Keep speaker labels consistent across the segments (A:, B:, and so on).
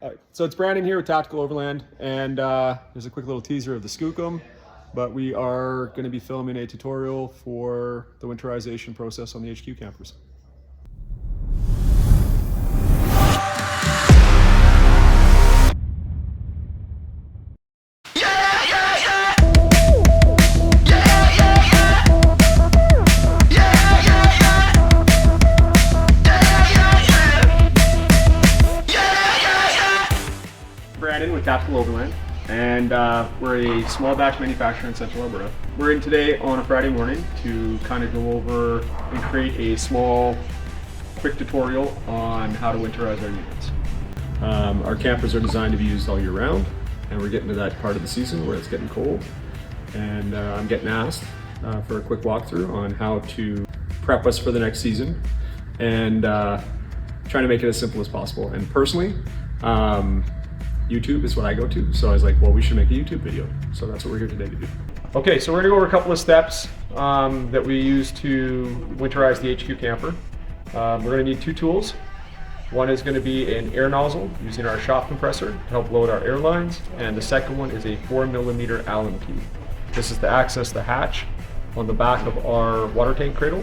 A: All right, so it's Brandon here with Tactical Overland, and there's a quick little teaser of the Skookum, but we are going to be filming a tutorial for the winterization process on the HQ campers. Brandon with Tactical Overland, and we're a small batch manufacturer in Central Alberta. We're in today on a Friday morning to kind of go over and create a small, quick tutorial on how to winterize our units. Our campers are designed to be used all year round, and we're getting to that part of the season where it's getting cold, and I'm getting asked for a quick walkthrough on how to prep us for the next season, and trying to make it as simple as possible. And personally, YouTube is what I go to, so I was like, well, we should make a YouTube video. So that's what we're here today to do. Okay, so we're gonna go over a couple of steps that we use to winterize the HQ camper. We're gonna need two tools. One is gonna be an air nozzle using our shop compressor to help load our air lines, and the second one is a 4mm Allen key. This is to access the hatch on the back of our water tank cradle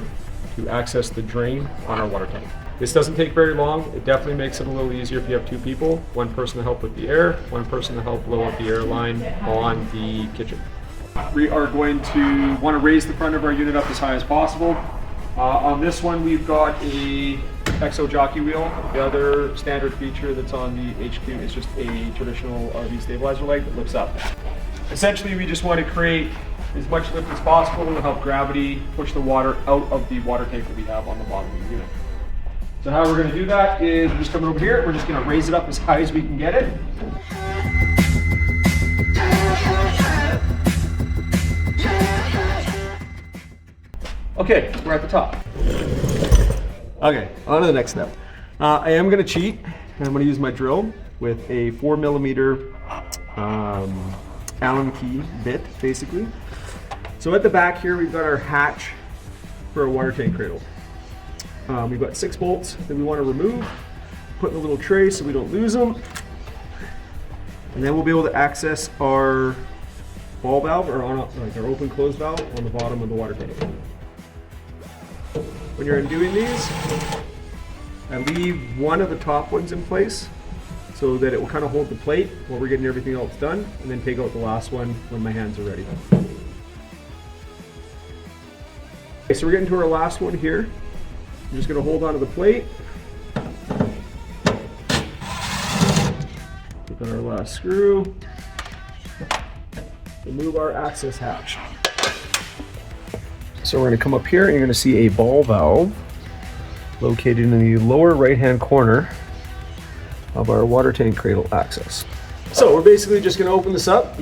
A: to access the drain on our water tank. This doesn't take very long. It definitely makes it a little easier if you have two people, one person to help with the air, one person to help blow up the air line on the kitchen. We are going to want to raise the front of our unit up as high as possible. On this one, we've got a EXO jockey wheel. The other standard feature that's on the HQ is just a traditional RV stabilizer leg that lifts up. Essentially, we just want to create as much lift as possible to help gravity push the water out of the water tank that we have on the bottom of the unit. So how we're going to do that is we're just coming over here, we're just going to raise it up as high as we can get it. Okay, we're at the top. Okay, on to the next step. I am going to cheat, and I'm going to use my drill with a 4mm Allen key bit, basically. So at the back here, we've got our hatch for a water tank cradle. We've got 6 bolts that we want to remove, put in a little tray so we don't lose them. And then we'll be able to access our ball valve, or like our open close valve on the bottom of the water tank. When you're doing these, I leave one of the top ones in place so that it will kind of hold the plate while we're getting everything else done, and then take out the last one when my hands are ready. Okay, so we're getting to our last one here. I'm just going to hold onto the plate. Put on our last screw. Remove our access hatch. So we're going to come up here and you're going to see a ball valve located in the lower right-hand corner of our water tank cradle access. So we're basically just going to open this up.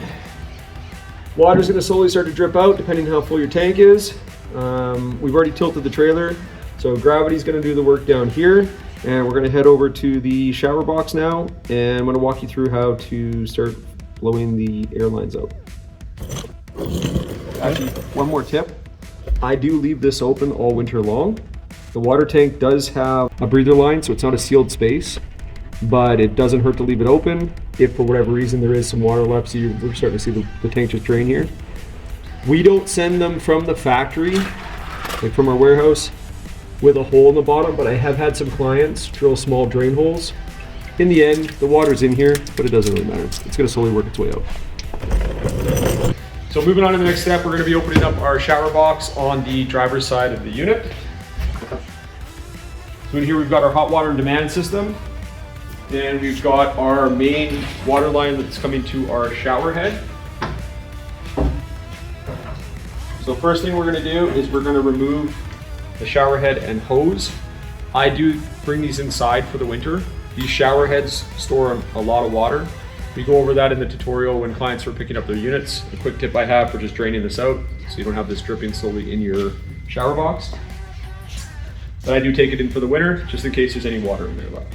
A: Water's going to slowly start to drip out depending on how full your tank is. We've already tilted the trailer. So gravity's going to do the work down here, and we're going to head over to the shower box now, and I'm going to walk you through how to start blowing the air lines out. Actually, one more tip. I do leave this open all winter long. The water tank does have a breather line, so it's not a sealed space, but it doesn't hurt to leave it open. If for whatever reason there is some water left, so we're starting to see the tank just drain here. We don't send them from the factory, like from our warehouse, with a hole in the bottom, but I have had some clients drill small drain holes. In the end, the water's in here, but it doesn't really matter. It's going to slowly work its way out. So moving on to the next step, we're going to be opening up our shower box on the driver's side of the unit. So in here we've got our hot water and demand system. Then we've got our main water line that's coming to our shower head. So first thing we're going to do is we're going to remove the shower head and hose. I do bring these inside for the winter. These shower heads store a lot of water. We go over that in the tutorial when clients are picking up their units. A quick tip I have for just draining this out so you don't have this dripping slowly in your shower box. But I do take it in for the winter just in case there's any water in there left.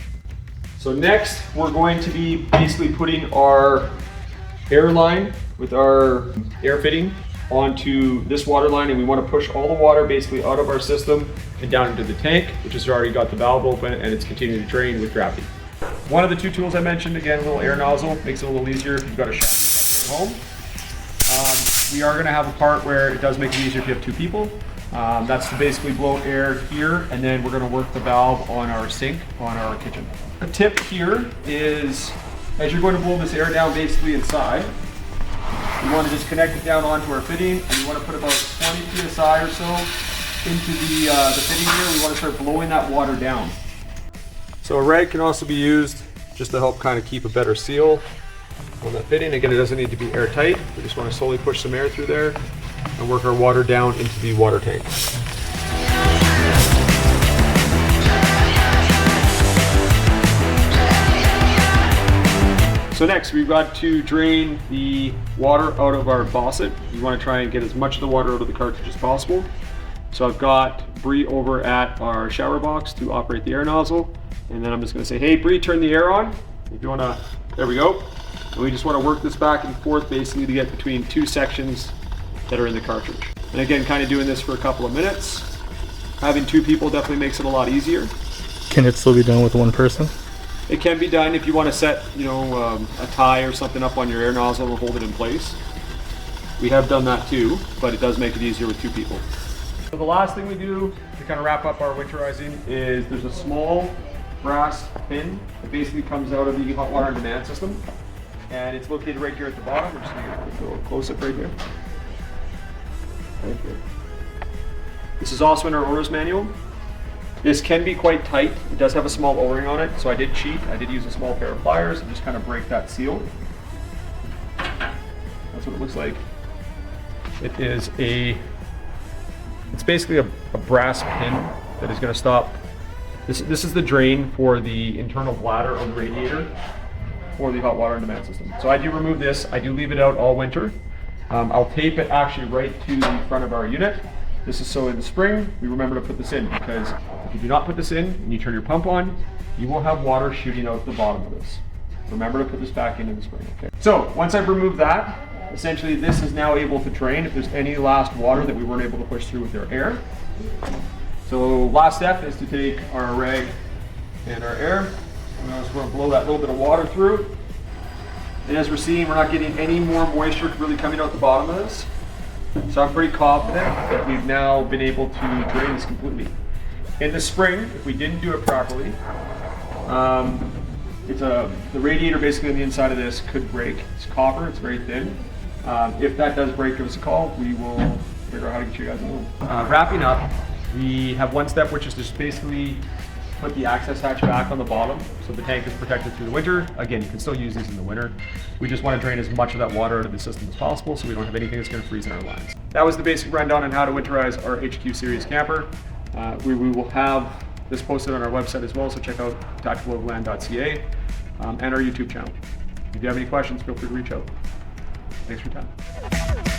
A: So next we're going to be basically putting our air line with our air fitting onto this water line, and we want to push all the water basically out of our system and down into the tank, which has already got the valve open and it's continuing to drain with gravity. One of the two tools I mentioned, again, a little air nozzle, makes it a little easier if you've got a shower at home. We are going to have a part where it does make it easier if you have two people. That's to basically blow air here, and then we're going to work the valve on our sink, on our kitchen. The tip here is, as you're going to blow this air down basically inside, you want to just connect it down onto our fitting, and you want to put about 20 psi or so into the fitting here. We want to start blowing that water down. So a rag can also be used just to help kind of keep a better seal on that fitting. Again, it doesn't need to be airtight. We just want to slowly push some air through there and work our water down into the water tank. So next, we've got to drain the water out of our faucet. You want to try and get as much of the water out of the cartridge as possible. So I've got Bree over at our shower box to operate the air nozzle. And then I'm just going to say, hey Bree, turn the air on. If you want to, there we go. And we just want to work this back and forth basically to get between two sections that are in the cartridge. And again, kind of doing this for a couple of minutes. Having two people definitely makes it a lot easier.
B: Can it still be done with one person?
A: It can be done if you want to set, a tie or something up on your air nozzle and hold it in place. We have done that too, but it does make it easier with two people. So the last thing we do to kind of wrap up our winterizing is there's a small brass pin that basically comes out of the hot water on demand system, and it's located right here at the bottom. We're just going to get a little close-up right here. Right here. This is also in our owner's manual. This can be quite tight. It does have a small O-ring on it, so I did cheat. I did use a small pair of pliers and just kind of break that seal. That's what it looks like. It's basically a brass pin that is going to stop. This is the drain for the internal bladder of the radiator for the hot water on demand system. So I do remove this. I do leave it out all winter. I'll tape it actually right to the front of our unit. This is so in the spring, we remember to put this in, because if you do not put this in and you turn your pump on, you will have water shooting out the bottom of this. Remember to put this back in the spring, okay? So once I've removed that, essentially this is now able to drain if there's any last water that we weren't able to push through with our air. So last step is to take our rag and our air, and we're going to blow that little bit of water through. And as we're seeing, we're not getting any more moisture really coming out the bottom of this. So I'm pretty confident that we've now been able to drain this completely. In the spring, if we didn't do it properly, the radiator basically on the inside of this could break. It's copper, it's very thin. If that does break, give us a call. We will figure out how to get you guys a new one. Wrapping up, we have one step, which is just basically put the access hatch back on the bottom so the tank is protected through the winter. Again, you can still use these in the winter. We just want to drain as much of that water out of the system as possible so we don't have anything that's going to freeze in our lines. That was the basic rundown on how to winterize our HQ series camper. We will have this posted on our website as well, so check out tacticaloverland.ca and our YouTube channel. If you have any questions, feel free to reach out. Thanks for your time.